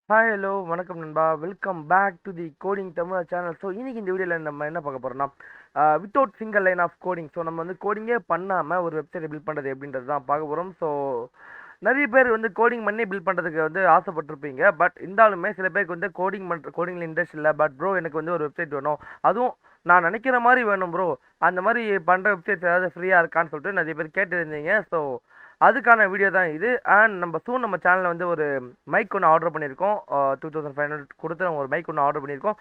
Hi hello வணக்கம் நண்பா. Welcome back to the coding Tamil channel. So இன்னைக்கு இந்த வீடியோவில் நம்ம என்ன பார்க்க போகிறோம்னா without single line of coding. So நம்ம வந்து கோடிங்கே பண்ணாமல் ஒரு வெப்சைட் பில்ட் பண்ணுறது எப்படின்றது தான் பார்க்க போகிறோம். ஸோ நிறைய பேர் வந்து கோடிங் பண்ணி பில்ட் பண்ணுறதுக்கு வந்து ஆசைப்பட்டிருப்பீங்க. பட் இருந்தாலுமே சில பேருக்கு வந்து கோடிங்கில் இன்ட்ரெஸ்ட் இல்லை. பட் ப்ரோ எனக்கு வந்து ஒரு வெப்சைட் வேணும், அதுவும் நான் நினைக்கிற மாதிரி வேணும் ப்ரோ, அந்த மாதிரி பண்ணுற வெப்சைட்ஸ் ஏதாவது ஃப்ரீயாக இருக்கான்னு சொல்லிட்டு நிறைய பேர் கேட்டுருந்தீங்க. ஸோ அதுக்கான வீடியோ தான் இது. அண்ட் நம்ம சேனலில் வந்து ஒரு மைக் ஒன்று ஆர்டர் பண்ணியிருக்கோம். 2500 கொடுத்து நம்ம ஒரு மைக் ஒன்று ஆர்டர் பண்ணியிருக்கோம்.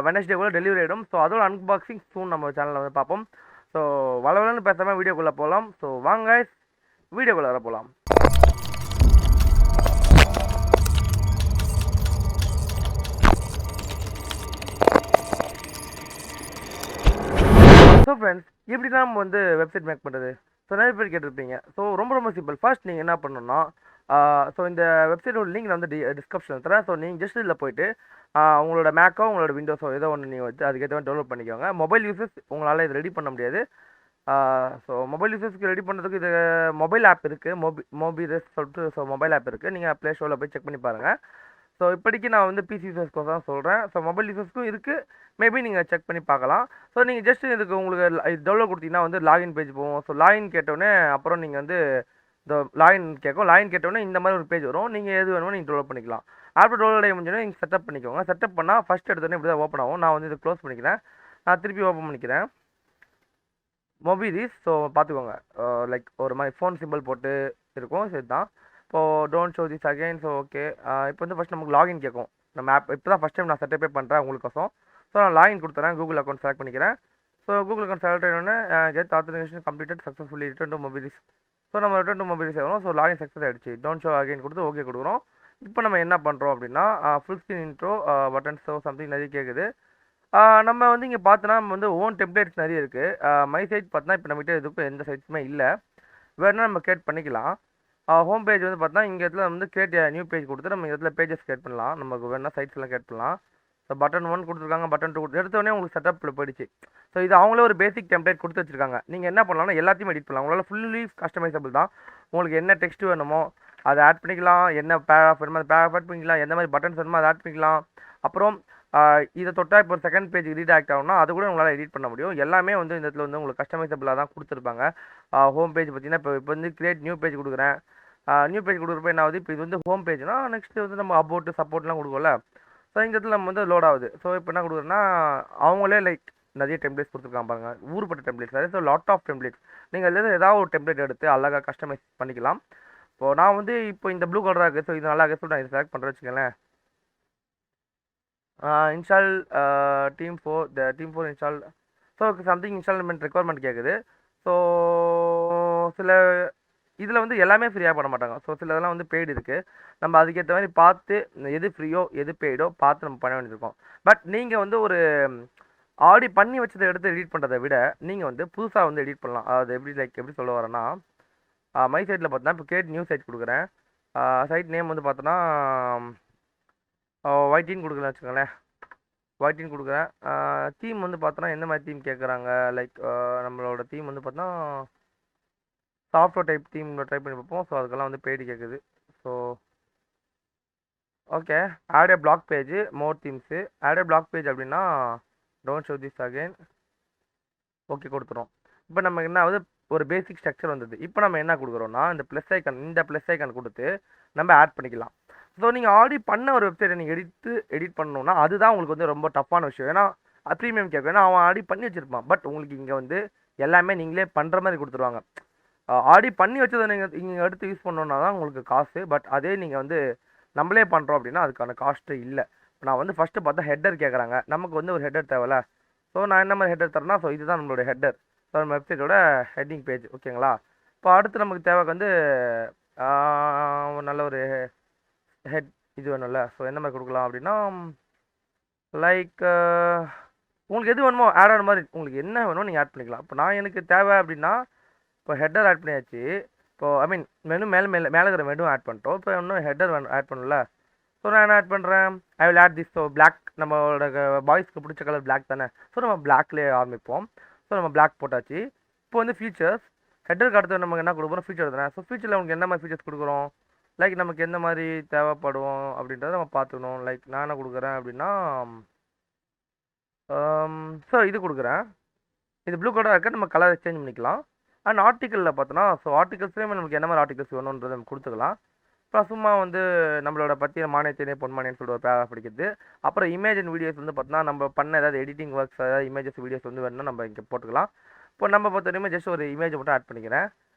வெனஸ்டே கூட டெலிவரி ஆகிடும். ஸோ அதோட அன்பாக்சிங் சூன் நம்ம சேனலில் வந்து பார்ப்போம். ஸோ வளவலன்னு பேசாமல் வீடியோக்குள்ளே போகலாம். ஸோ வாங்க வீடியோக்குள்ளே வர போகலாம். ஸோ ஃப்ரெண்ட்ஸ், எப்படி தான் நம்ம வந்து வெப்சைட் மேக் பண்ணுறது? ஸோ நிறைய பேர் கேட்டிருப்பீங்க. ஸோ ரொம்ப சிம்பிள். ஃபர்ஸ்ட் நீங்கள் என்ன பண்ணணும்னா, ஸோ இந்த வெப்சைட்டோட லிங்க் நான் வந்து டிஸ்கிரிப்ஷனில் தரேன். ஸோ நீங்கள் ஜஸ்ட் இதில் போயிட்டு உங்களோட மேக்கோ உங்களோட விண்டோஸோ ஏதோ ஒன்று நீங்கள் வச்சு அதுக்கேற்ற மாதிரி டெவலப் பண்ணிக்கோங்க. மொபைல் யூசர்ஸ் உங்களால் இது ரெடி பண்ண முடியாது. ஸோ மொபைல் யூசர்ஸ்க்கு ரெடி பண்ணுறதுக்கு இது மொபைல் ஆப் இருக்குது. மோபிரஸ் சொல்லிட்டு ஸோ மொபைல் ஆப் இருக்குது. நீங்கள் ப்ளே ஸ்டோரில் போய் செக் பண்ணி பாருங்கள். ஸோ இப்போதைக்கு நான் வந்து பிசி யூசர்ஸ்க்கு தான் சொல்கிறேன். ஸோ மொபைல் யூசர்ஸ்க்கும் இருக்குது, மேபி நீங்கள் செக் பண்ணி பார்க்கலாம். ஸோ நீங்கள் ஜஸ்ட் இதுக்கு உங்களுக்கு டெவலப் கொடுத்தீங்கன்னா வந்து லாகின் பேஜ் போகும். ஸோ லாகின் கேட்டோடனே அப்புறம் நீங்கள் வந்து இந்த லாகின் கேட்கும். லாகின் கேட்டோடனே இந்த மாதிரி ஒரு பேஜ் வரும். நீங்கள் எது வேணுமோ நீங்கள் டெவலப் பண்ணிக்கலாம். ஆஃப்டர் டெவலப் ஆகி முடிஞ்சோடனே நீங்கள் செட்டப் பண்ணிக்கோங்க. செட்டப் பண்ணால் ஃபஸ்ட் எடுத்தோடனே இப்படி தான் ஓப்பன் ஆகும். நான் வந்து இதை க்ளோஸ் பண்ணிக்கிறேன். நான் திருப்பி ஓப்பன் பண்ணிக்கிறேன் மொபிலிஸ். ஸோ பார்த்துக்கோங்க, லைக் ஒரு மாதிரி ஃபோன் சிம்பிள் போட்டு இருக்கும். சரி தான். இப்போது don't show this again. So okay, இப்போ வந்து ஃபஸ்ட் நமக்கு லாகின் கேட்கும். நம்ம ஆப் இப்போ தான் ஃபஸ்ட் டைம் நான் செட்டப்பே பண்ணுறேன் உங்களுக்கோசம். ஸோ நான் லாகின் கொடுத்துறேன். கூகுள் அக்கௌண்ட் செலக்ட் பண்ணிக்கிறேன். ஸோ கூகுள் அக்கௌண்ட் செலக்ட் ஆகிடோன்னே get authorization completed successfully return to Mobilis. So நம்ம ரிட்டர்ன் டு மொபிலிஸ் ஆகும். ஸோ லாகின் சக்ஸஸ் ஆகிடுச்சு. டோன்ட் ஷோ அகைன் கொடுத்து ஓகே கொடுக்குறோம். இப்போ நம்ம என்ன பண்ணுறோம் அப்படின்னா full screen intro buttons so something நிறைய கேட்குது. நம்ம வந்து இங்கே பார்த்தோன்னா நம்ம வந்து ஓன் டெம்ப்ளேட்ஸ் நிறைய இருக்குது. மை சைட் பார்த்தோன்னா இப்போ நம்மகிட்ட இதுக்கும் எந்த சைட்ஸுமே இல்லை. வேணுன்னா நம்ம கிரியேட் பண்ணிக்கலாம். ஹோம் பேஜ் வந்து பார்த்தா இங்கே இடத்துல வந்து கிரியேட் நியூ பேஜ் கொடுத்து நம்ம இடத்துல பேஜஸ் கிரியேட் பண்ணலாம். நமக்கு வேணா சைட்ஸ் எல்லாம் கிரியேட் பண்ணலாம். ஸோ பட்டன் 1 கொடுத்துருக்காங்க, பட்டன் 2 எடுத்தோடனே உங்களுக்கு செட்டப்பில் போயிடுச்சு. ஸோ இது அவங்களே ஒரு பேசிக் டெம்ப்ளேட் கொடுத்து வச்சிருக்காங்க. நீங்கள் என்ன பண்ணலாம்னா எல்லாத்தையும் எடிட் பண்ணலாம். உங்களால் ஃபுல்லி கஸ்டமைசபிள் தான். உங்களுக்கு என்ன டெக்ஸ்ட் வேணுமோ அதை ஆட் பண்ணிக்கலாம். என்ன பேராஃப் வேணுமோ அதை பேராஃப் ஆட் பண்ணிக்கலாம். எந்த மாதிரி பட்டன்ஸ் வேணுமோ அதை ஆட் பண்ணிக்கலாம். அப்புறம் இதை தொட்டால் இப்போ செகண்ட் பேஜ் ரீட் ஆக்ட் ஆகும்னா அது கூட உங்களால் எடிட் பண்ண முடியும். எல்லாமே வந்து இந்த இடத்துல வந்து உங்களுக்கு கஸ்டமைசபிளாக தான் கொடுத்துருப்பாங்க. ஹோம் பேஜ் பார்த்தீங்கன்னா இப்போ வந்து கிரியேட் நியூ பேஜ் கொடுக்குறேன். நியூ பேஜ் கொடுக்குறப்ப என்ன ஆகுது, இப்போ இது வந்து ஹோம் பேஜ்னா நெக்ஸ்ட் வந்து நம்ம அபவுட் சப்போர்ட்லாம் கொடுக்கும்ல. ஸோ இந்த இடத்துல நம்ம வந்து லோட் ஆகுது. ஸோ இப்போ என்ன கொடுக்குறேன்னா அவங்களே லைக் நிறைய டெம்ப்ளேட்ஸ் கொடுத்துருக்காங்க பாருங்க, ஊருப்பட்ட டெம்ப்ளேட்ஸ். அதே ஸோ லாட் ஆஃப் டெம்ப்ளேட்ஸ். நீங்கள் அதில் ஏதாவது ஒரு டெம்ப்ளேட் எடுத்து அழகாக கஸ்டமைஸ் பண்ணிக்கலாம். இப்போது நான் வந்து இப்போ இந்த ப்ளூ கலராக இருக்குது. ஸோ இது நல்லா இருக்குது. நான் இதை செலக்ட் பண்ணுறேன் வச்சுக்கோங்களேன். Install team 4 install. So something installment requirement கேட்குது. ஸோ சில இதில் வந்து எல்லாமே ஃப்ரீயாக பண்ண மாட்டாங்க. ஸோ சில இதெல்லாம் வந்து பெய்டு இருக்குது. நம்ம அதுக்கேற்ற மாதிரி பார்த்து எது ஃப்ரீயோ எது பெய்டோ பார்த்து நம்ம பண்ண வேண்டியிருக்கோம். பட் நீங்கள் வந்து ஒரு ஆல்ரெடி பண்ணி வச்சதை எடுத்து எடிட் பண்ணுறதை விட நீங்கள் வந்து புதுசாக வந்து எடிட் பண்ணலாம். அது எப்படி சொல்ல வரேன்னா, மை சைட்டில் பார்த்தோன்னா இப்போ கிரியேட் நியூ சைட் கொடுக்குறேன். சைட் நேம் வந்து பார்த்தோன்னா ஒயிட்டின் கொடுக்குறேன் வச்சுக்கோங்களேன். ஒயிட்டின் கொடுக்குறேன். தீம் வந்து பார்த்தோன்னா எந்த மாதிரி தீம் கேட்குறாங்க, லைக் நம்மளோட தீம் வந்து பார்த்தோன்னா சாஃப்ட்வேர் டைப் தீம் ட்ரை பண்ணி பார்ப்போம். ஸோ அதுக்கெல்லாம் வந்து பெய்டு கேட்குது. ஸோ ஓகே, ஆட் ஏ பிளாக் பேஜ் மோர் தீம்ஸு. ஆட் ஏ பிளாக் பேஜ் அப்படின்னா don't show this again okay கொடுத்துரும். இப்போ நம்ம என்ன ஆகுது, ஒரு பேசிக் ஸ்ட்ரக்சர் வந்தது. இப்போ நம்ம என்ன கொடுக்குறோம்னா இந்த ப்ளஸ் ஐக்கான் கொடுத்து நம்ம ஆட் பண்ணிக்கலாம். ஸோ நீங்கள் ஆல்ரெடி பண்ண ஒரு வெப்சைட்டை நீங்கள் எடிட் பண்ணணும்னா அதுதான் உங்களுக்கு வந்து ரொம்ப டஃப்பான விஷயம். ஏன்னா ப்ரீமியம் கேட்கும். ஏன்னா அவன் ஆல்ரெடி பண்ணி வச்சிருப்பான். பட் உங்களுக்கு இங்கே வந்து எல்லாமே நீங்களே பண்ணுற மாதிரி கொடுத்துருவாங்க. ஆல்ரெடி பண்ணி வச்சதை நீங்கள் இங்கே எடுத்து யூஸ் பண்ணோன்னா தான் உங்களுக்கு காசு. பட் அதே நீங்கள் வந்து நம்மளே பண்ணுறோம் அப்படின்னா அதுக்கான காஸ்ட்டு இல்லை. நான் வந்து ஃபஸ்ட்டு பார்த்தா ஹெட்டர் கேட்குறாங்க. நமக்கு வந்து ஒரு ஹெட்டர் தேவையில்ல. ஸோ நான் என்ன மாதிரி ஹெட்டர் தரேன்னா, ஸோ இதுதான் நம்மளோட ஹெட்டர். ஸோ நம்ம வெப்சைட்டோட ஹெட்டிங் பேஜ். ஓகேங்களா? இப்போ அடுத்து நமக்கு தேவை வந்து நல்ல ஒரு ஹெட் இது வேணும்ல. ஸோ எந்த மாதிரி கொடுக்கலாம் அப்படின்னா லைக் உங்களுக்கு எது வேணுமோ ஆட் ஆன மாதிரி உங்களுக்கு என்ன வேணுமோ நீங்கள் ஆட் பண்ணிக்கலாம். இப்போ எனக்கு தேவை அப்படின்னா இப்போ ஹெட்டர் ஆட் பண்ணியாச்சு. இப்போது ஐ மீன் மேலே இருக்கிற மெனு ஆட் பண்ணிட்டோம். இப்போ இன்னும் ஹெட்டர் ஆட் பண்ணல. ஸோ நான் என்ன ஆட் பண்ணுறேன், I will add this. So blog, நம்மளோட பாய்ஸ்க்கு பிடிச்ச கலர் பிளாக் தானே. ஸோ நம்ம பிளாக்லேயே ஆரம்பிப்போம். ஸோ நம்ம பிளாக் போட்டாச்சு. இப்போ வந்து ஃபீச்சர்ஸ் ஹெட்டருக்கு அடுத்து நமக்கு என்ன கொடுக்குறோம், ஃபீச்சர் தானே. ஸோ ஃபீச்சரில் உங்களுக்கு என்ன மாதிரி ஃபீச்சர்ஸ் கொடுக்குறோம், லைக் நமக்கு எந்த மாதிரி தேவைப்படும் அப்படின்றத நம்ம பார்த்துக்கணும். லைக் நான் என்ன கொடுக்குறேன் அப்படின்னா, ஸோ இது கொடுக்குறேன். இது ப்ளூ கலராக இருக்க நம்ம கலர் சேஞ்ச் பண்ணிக்கலாம். அண்ட் ஆர்டிக்கலில் பார்த்தோன்னா, ஸோ ஆர்டிகல்ஸ்லேயுமே நமக்கு என்ன மாதிரி ஆர்டிகல்ஸ் வேணுன்றதை நம்ம கொடுத்துக்கலாம். அப்புறம் சும்மா வந்து நம்மளோட பற்றிய மானியத்தினே பொன்மானியன்னு சொல்லிட்டு ஒரு பேராக படிக்கிறது. அப்புறம் இமேஜ் அண்ட் வீடியோஸ் வந்து பார்த்தோன்னா, நம்ம பண்ண ஏதாவது எடிட்டிங் ஒர்க்ஸ், ஏதாவது இமேஜஸ் வீடியோஸ் வந்து வேணும்னா நம்ம இங்கே போட்டுக்கலாம். இப்போ நம்ம பொறுத்த வரைக்கும் ஜஸ்ட் ஒரு இமேஜ் மட்டும் ஆட் பண்ணிக்கிறேன்.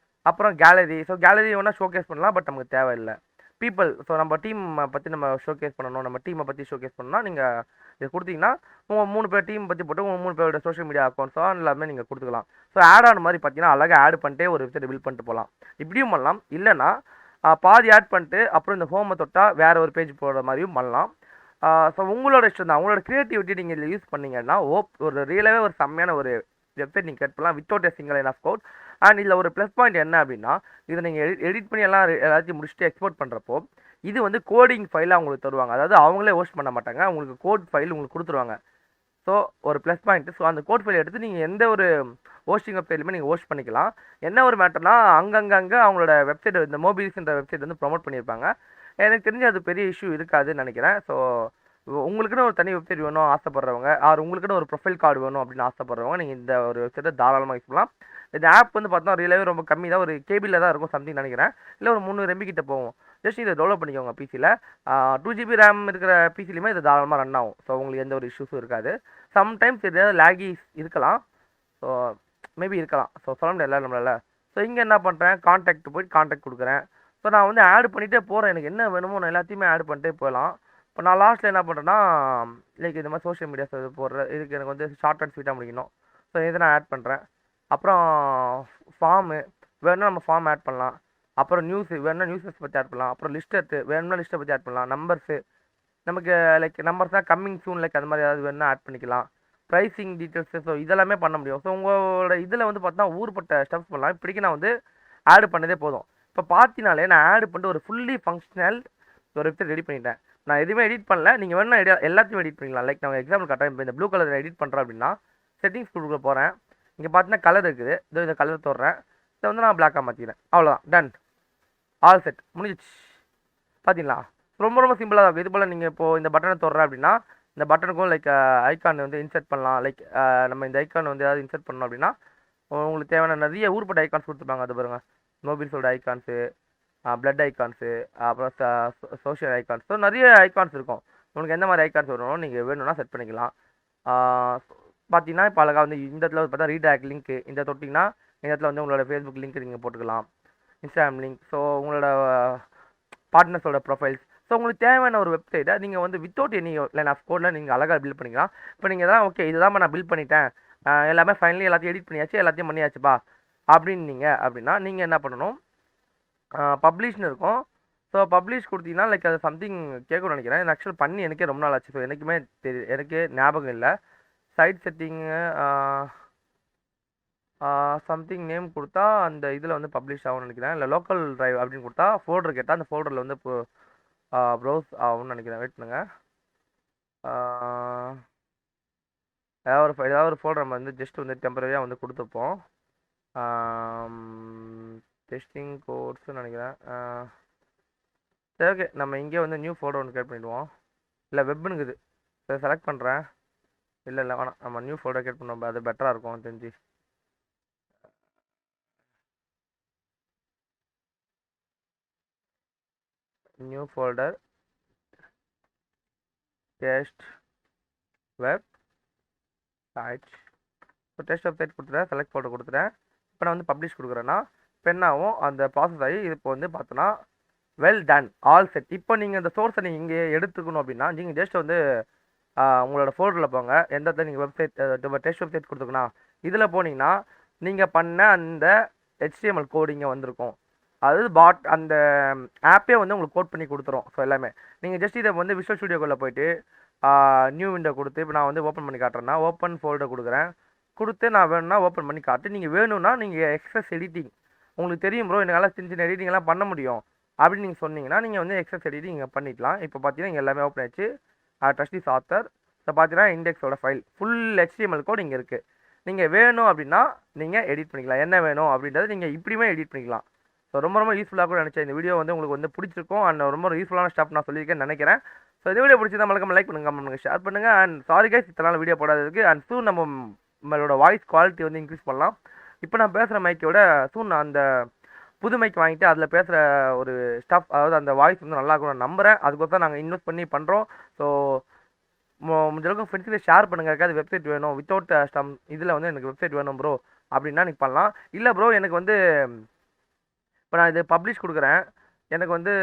அப்புறம் கேலரி. ஸோ கேலரி வேணால் ஷோகேஸ் பண்ணலாம், பட் நமக்கு தேவையில்லை. பீப்பிள், ஸோ நம்ம டீம் பற்றி நம்ம ஷோகேஸ் பண்ணணும், நம்ம டீமை பற்றி ஷோகேஸ் பண்ணணும்னா நீங்கள் இதை கொடுத்தீங்கன்னா உங்கள் 3 பேர் டீம் பற்றி போட்டு உங்கள் 3 பேரோட சோஷியல் மீடியா அக்கௌண்ட்ஸோ எல்லாமே நீங்கள் கொடுத்துக்கலாம். ஸோ ஆட் ஆன் மாதிரி பார்த்தீங்கன்னா அழகாக ஆட் பண்ணிட்டே ஒரு வெப்சைட் பில்ட் பண்ணிட்டு போகலாம். இப்படியும் பண்ணலாம். இல்லைனா பாதி ஆட் பண்ணிட்டு அப்புறம் இந்த ஹோமை தொட்டால் வேறு ஒரு பேஜ் போடுற மாதிரியும் பண்ணலாம். ஸோ உங்களோட இஷ்டம் தான். உங்களோட க்ரியேட்டிவிட்டி நீங்கள் இதில் யூஸ் பண்ணீங்கன்னா ஒரு ரியலாகவே ஒரு செம்மையான ஒரு வெப்சைட் நீங்கள் கிரியேட் பண்ணலாம் without a single line of code. And இதில் ஒரு ப்ளஸ் பாயிண்ட் என்ன அப்படின்னா, இதை நீங்கள் எடிட் பண்ணி எல்லாத்தையும் முடிச்சுட்டு எக்ஸ்போர்ட் பண்ணுறப்போ இது வந்து கோடிங் ஃபைலாக உங்களுக்கு தருவாங்க. அதாவது அவங்களே ஹோஸ்ட் பண்ண மாட்டாங்க, உங்களுக்கு கோட் ஃபைல் உங்களுக்கு கொடுத்துருவாங்க. ஸோ ஒரு ப்ளஸ் பாயிண்ட்டு. ஸோ அந்த கோட் ஃபைல் எடுத்து நீங்கள் எந்த ஒரு ஹோஸ்டிங் வெப்சைட்லையுமே நீங்கள் ஹோஸ்ட் பண்ணிக்கலாம். என்ன ஒரு மேட்டர்னா, அங்கங்கே அவங்களோட வெப்சைட் இந்த மோபில்ஸ்ன்ற வெப்சைட் வந்து ப்ரொமோட் பண்ணியிருப்பாங்க. எனக்கு தெரிஞ்சு அது பெரிய இஷ்யூ இருக்காதுன்னு நினைக்கிறேன். ஸோ உங்களுக்குன்னு ஒரு தனி வெப்சைட் வேணும் ஆசைப்படுறவங்க, ஆர் உங்களுக்குன்னு ஒரு ப்ரொஃபைல் கார்டு வேணும் அப்படின்னு ஆசைப்படுறவங்க நீங்கள் இந்த ஒரு வெப்சைட்டை தாராளமாக யூஸ் பண்ணலாம். இந்த ஆப் வந்து பார்த்தோன்னா ரியலாகவே ரொம்ப கம்மி தான், ஒரு கேபியில் தான் இருக்கும் சம்திங் நினைக்கிறேன். இல்லை ஒரு 300 MB கிட்ட போகும். ஜஸ்ட் இதை டெவலப் பண்ணிக்கோங்க பிசியில். 2 GB ரேம் இருக்கிற பிசிலையுமே இது தாராளமாக ரன் ஆகும். ஸோ உங்களுக்கு எந்த ஒரு இஷ்யூஸும் இருக்காது. சம்டைம்ஸ் எதாவது லேகிஸ் இருக்கலாம். ஸோ மேபி இருக்கலாம். ஸோ சொல்ல முடியல நம்மளால. ஸோ இங்கே என்ன பண்ணுறேன், கான்டாக்ட் போய்ட்டு கான்டாக்ட் கொடுக்குறேன். ஸோ நான் வந்து ஆட் பண்ணிகிட்டே போகிறேன். எனக்கு என்ன வேணுமோ நான் எல்லாத்தையுமே ஆட் பண்ணிட்டே போகலாம். இப்போ நான் லாஸ்ட்டில் என்ன பண்ணுறேன்னா, லைக் இந்த மாதிரி சோஷியல் மீடியாஸ் இது போடுற இதுக்கு எனக்கு வந்து ஷார்ட் அண்ட் ஸ்வீட்டாக முடிக்கணும். ஸோ இதை நான் ஆட் பண்ணுறேன். அப்புறம் ஃபார்மு வேணும்னா நம்ம ஃபார்ம் ஆட் பண்ணலாம். அப்புறம் நியூஸு வேணும்னா நியூஸஸ் பற்றி ஆட் பண்ணலாம். அப்புறம் லிஸ்ட் எடுத்து வேணும்னா லிஸ்ட்டை பற்றி ஆட் பண்ணலாம். நம்பர்ஸு நமக்கு லைக் நம்பர்ஸ்னால் கம்மிங் சூன் லைக் அது மாதிரி ஏதாவது வேணும்னா ஆட் பண்ணிக்கலாம். ப்ரைஸிங் டீட்டெயில்ஸு ஸோ இதெல்லாமே பண்ண முடியும். ஸோ உங்களோட இதில் வந்து பார்த்தீங்கன்னா ஊர்பட்ட ஸ்டெப்ஸ் பண்ணலாம். இப்படிக்கு நான் வந்து ஆட் பண்ணதே போதும். இப்போ பார்த்தினாலே நான் ஆட் பண்ணிட்டு ஒரு ஃபுல்லி ஃபங்க்ஷனல் ஒரு வெப்சைட் ரெடி பண்ணிட்டேன். நான் எதுவுமே எடிட் பண்ணல. நீங்கள் வேணும்னா எல்லாத்தையும் எடிட் பண்ணிக்கலாம். லைக் நான் எக்ஸாம்பிள் காட்டுறேன். இப்போ இந்த ப்ளூ கலர் எடிட் பண்ணுறேன் அப்படின்னா செட்டிங்ஸ் கொடுக்க போகிறேன். இங்கே பார்த்தீங்கன்னா கலர் இருக்குது. இதோ இந்த கலர் தொடுறேன். இதை வந்து நான் பிளாக்காக மாற்றிக்கிறேன். அவ்வளோதான், டன், ஆல் செட் முடிஞ்சிச்சு. பார்த்தீங்களா, ரொம்ப ரொம்ப சிம்பிளாக தான் இருக்கும். இது போல் நீங்கள் இப்போது இந்த பட்டனை தொடுறேன் அப்படின்னா இந்த பட்டனுக்கும் லைக் ஐக்கான் வந்து இன்சர்ட் பண்ணலாம். லைக் நம்ம இந்த ஐக்கான் வந்து ஏதாவது இன்சர்ட் பண்ணோம் அப்படின்னா உங்களுக்கு தேவையான நிறைய ஊர்பட்ட ஐக்கான்ஸ் கொடுத்துருப்பாங்க. அது பாருங்கள், மொபைல்ஸோட ஐக்கான்ஸு, பிளட் ஐக்கான்ஸு, அப்புறம் சோஷியல் ஐக்கான்ஸ். ஸோ நிறைய ஐக்கான்ஸ் இருக்கும். உங்களுக்கு எந்த மாதிரி ஐக்கான்ஸ் வேணும் நீங்கள் வேணும்னா செட் பண்ணிக்கலாம். பார்த்தீங்கன்னா இப்போ அழகாக வந்து இந்த இடத்துல வந்து பார்த்தா ரீடாக் லிங்க் இந்த தொட்டிங்கன்னா இந்த இடத்துல வந்து உங்களோட ஃபேஸ்புக் லிங்க் நீங்கள் போட்டுக்கலாம், இன்ஸ்டாகிராம் லிங்க், ஸோ உங்களோட பார்ட்னர்ஸோட ப்ரொஃபைல்ஸ். ஸோ உங்களுக்கு தேவையான ஒரு வெப்சைட்டை நீங்கள் வந்து வித்தவுட் எனி லைன் ஆஃப் கோடில் நீங்கள் அழகாக பில்ட் பண்ணிக்கலாம். இப்போ நீங்கள் தான் ஓகே இதுதான் நான் பில்ட் பண்ணிட்டேன், எல்லாமே ஃபைனலி எல்லாத்தையும் எடிட் பண்ணியாச்சு, எல்லாத்தையும் பண்ணியாச்சுப்பா அப்படின்னீங்க அப்படின்னா நீங்கள் என்ன பண்ணணும், பப்ளிஷ்னு இருக்கும். ஸோ பப்ளிஷ் கொடுத்தீங்கன்னா லைக் அது சம்திங் கேட்கணும்னு நினைக்கிறேன். இது ஆக்சுவல் பண்ணி எனக்கே ரொம்ப நாள் ஆச்சு. ஸோ எனக்குமே எனக்கே ஞாபகம் இல்லை. சைட் செட்டிங்கு சம்திங் நேம் கொடுத்தா அந்த இதில் வந்து பப்ளிஷ் ஆகும்னு நினைக்கிறேன். இல்லை லோக்கல் ட்ரைவ் அப்படின்னு கொடுத்தா ஃபோல்டர் கேட்டால் அந்த ஃபோல்டரில் வந்து இப்போ ப்ரௌஸ் ஆகும்னு நினைக்கிறேன். வெயிட் பண்ணுங்க. ஏதாவது ஒரு ஃபோல்டர் நம்ம வந்து ஜஸ்ட் வந்து டெம்பரரியாக வந்து கொடுத்துப்போம். டெஸ்டிங் கோர்ஸ்ன்னு நினைக்கிறேன். சரி ஓகே, நம்ம இங்கே வந்து நியூ ஃபோல்டர் ஒன்று கிரியேட் பண்ணிவிடுவோம். இல்லை வெப்னுக்குது. சரி செலக்ட் பண்ணுறேன். இல்லை வேணாம், நம்ம நியூ ஃபோல்டர் கிரியேட் பண்ணோம், அது பெட்டராக இருக்கும் தெரிஞ்சு. New folder test website. இப்போ டெஸ்ட் வெப்சைட் கொடுத்துட்டேன், செலக்ட் ஃபோல்டர் கொடுத்துட்டேன். இப்போ நான் வந்து பப்ளிஷ் கொடுக்குறேன்னா பெண்ணாகவும் அந்த ப்ராசஸ் ஆகி இது இப்போ வந்து பார்த்தோன்னா வெல் டன், ஆல் செட். இப்போ நீங்கள் இந்த சோர்ஸை நீங்கள் இங்கே எடுத்துக்கணும் அப்படின்னா நீங்கள் ஜஸ்ட் வந்து உங்களோட ஃபோல்டரில் போங்க. எந்த இடத்துல நீங்கள் வெப்சைட் டெஸ்ட் வெப்சைட் கொடுத்துக்கணும் இதில் போனீங்கன்னா நீங்கள் பண்ண அந்த HTML கோட் இங்கே வந்திருக்கும். அதாவது அந்த ஆப்பே வந்து உங்களுக்கு கோட் பண்ணி கொடுத்துரும். ஸோ எல்லாமே நீங்கள் ஜஸ்ட் இதை வந்து விஷுவல் ஸ்டுடியோக்குள்ளே போயிட்டு நியூ விண்டோ கொடுத்து இப்போ நான் வந்து ஓப்பன் பண்ணி காட்டுறேன்னா ஓப்பன் ஃபோல்டர் கொடுக்குறேன். கொடுத்து நான் வேணும்னா ஓப்பன் பண்ணி காட்டு. நீங்கள் வேணும்னா நீங்கள் எக்ஸஸ் எடிட்டிங் உங்களுக்கு தெரியும் ப்ரோ என்னால் சின்ன சின்ன எடிட்டிங்லாம் பண்ண முடியும் அப்படின்னு நீங்கள் சொன்னீங்கன்னா நீங்கள் வந்து எக்ஸஸ் எடிட்டிங் நீங்கள் பண்ணிக்கலாம். இப்போ பார்த்தீங்கன்னா இங்கே எல்லாமே ஓப்பன் ஆச்சு. Trustees author. ஸோ பார்த்தீங்கன்னா இண்டெக்ஸோட ஃபைல் ஃபுல் HTML கோட் இங்கே இருக்குது. நீங்கள் வேணும் அப்படின்னா நீங்கள் எடிட் பண்ணிக்கலாம். என்ன வேணும் அப்படின்றத நீங்கள் இப்படியுமே எடிட் பண்ணிக்கலாம். ஸோ ரொம்ப ரொம்ப யூஸ்ஃபுல்லாக கூட நினச்சேன். இந்த வீடியோ வந்து உங்களுக்கு வந்து பிடிச்சிருக்கும் அண்ட் ரொம்ப யூஸ்ஃபுல்லான ஸ்டெப் நான் சொல்லியிருக்கேன்னு நினைக்கிறேன். ஸோ இந்த வீடியோ பிடிச்சிருந்தா மறக்காம லைக் பண்ணுங்க, கமெண்ட் பண்ணுங்க, ஷேர் பண்ணுங்க. அண்ட் சாரி கைஸ் இத்தனை நாள் வீடியோ போடாததுக்கு. அண்ட் சூன் நம்மளோட வாய்ஸ் குவாலிட்டி வந்து இன்க்ரீஸ் பண்ணலாம். இப்போ நான் பேசுகிற மைக்கோட சூன் நான் அந்த புது மைக் வாங்கிட்டு அதில் பேசுகிற ஒரு ஸ்டஃப், அதாவது அந்த வாய்ஸ் வந்து நல்லா இருக்கும் நான் நம்புகிறேன். அதுக்கோசம் நாங்கள் இன்வெஸ்ட் பண்ணி பண்ணுறோம். ஸோ முடிஞ்ச அளவுக்கு ஃப்ரெண்ட்ஸுக்கு ஷேர் பண்ணுங்க. யாருக்காவது வெப்சைட் வேணும் வித்தவுட் இதில் வந்து எனக்கு வெப்சைட் வேணும் ப்ரோ அப்படின்னா நீங்கள் பண்ணலாம். இல்லை ப்ரோ எனக்கு வந்து இப்போ நான் இது பப்ளிஷ் கொடுக்குறேன், எனக்கு வந்து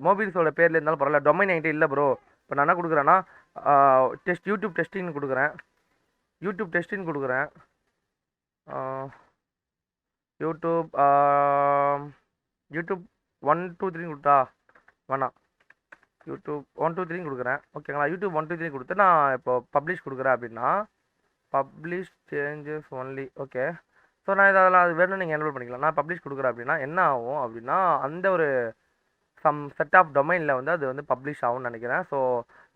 மொபைல்ஸோட பேரில் இருந்தாலும் பரவாயில்ல, டொமைன் என்கிட்ட இல்லை ப்ரோ. இப்போ நான் என்ன கொடுக்குறேன்னா யூடியூப் டெஸ்டிங்னு கொடுக்குறேன். யூடியூப் டெஸ்டிங் கொடுக்குறேன். யூடியூப் யூடியூப் 123 கொடுத்தா வேணாம், யூடியூப் 123 கொடுக்குறேன். ஓகேங்களா, யூடியூப் 123 கொடுத்து நான் இப்போ பப்ளிஷ் கொடுக்குறேன் அப்படின்னா publish changes only. Okay, so நான் இதெல்லாம் அது வேணும்னு நீங்கள் எனேபிள் பண்ணிக்கலாம். நான் பப்ளிஷ் கொடுக்குறேன் அப்படின்னா என்ன ஆகும் அப்படின்னா அந்த ஒரு செட் ஆஃப் டொமைனில் வந்து அது வந்து பப்ளிஷ் ஆகும்னு நினைக்கிறேன். ஸோ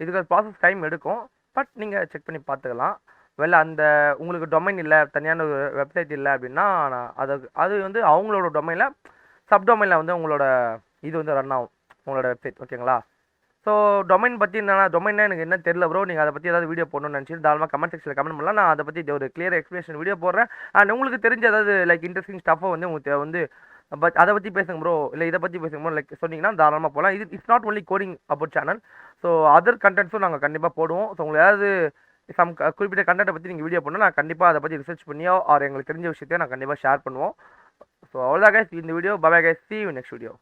இதுக்கு ப்ராசஸ் டைம் எடுக்கும், பட் நீங்கள் செக் பண்ணி பார்த்துக்கலாம். அந்த உங்களுக்கு டொமைன் இல்லை, தனியான ஒரு வெப்சைட் இல்லை அப்படின்னா அது வந்து அவங்களோட டொமைனில் சப்டொமைனில் வந்து உங்களோட இது வந்து ரன் ஆகும் உங்களோட வெப்சைட். ஓகேங்களா, ஸோ டொமைன் பற்றி என்னன்னா டொமைன்னா எனக்கு என்ன தெரியல ப்ரோ, நீங்கள் அதை பற்றி ஏதாவது வீடியோ போடணும்னு நினச்சிட்டு தாராளமாக கமெண்ட் செக்ஷனில் கமெண்ட் பண்ணலாம். நான் அதை பற்றி ஒரு கிளியர் எக்ஸ்பிளேஷன் வீடியோ போடுறேன். அண்ட் உங்களுக்கு தெரிஞ்ச ஏதாவது லைக் இன்ட்ரெஸ்டிங் ஸ்டஃபை வந்து உங்களுக்கு வந்து அதை பற்றி பேசுங்க ப்ரோ, இல்லை இதை பற்றி பேசுங்க ப்ரோ லைக் சொன்னீங்கன்னா தாராளமாக போகலாம். It's not only coding about channel. So other கண்டென்ட்ஸும் நாங்கள் கண்டிப்பாக போடுவோம். ஸோ உங்களுக்கு ஏதாவது குறிப்பிட்ட கண்டென்ட்டை பற்றி நீங்கள் வீடியோ பண்ணால் நான் கண்டிப்பாக அதை பற்றி ரிசர்ச் பண்ணியோ ஆர் எங்களுக்கு தெரிஞ்ச விஷயத்தையும் நான் கண்டிப்பாக ஷேர் பண்ணுவோம். ஸோ அவ்வளோதான் கைஸ் இந்த video. Bye bye guys, see you in next video.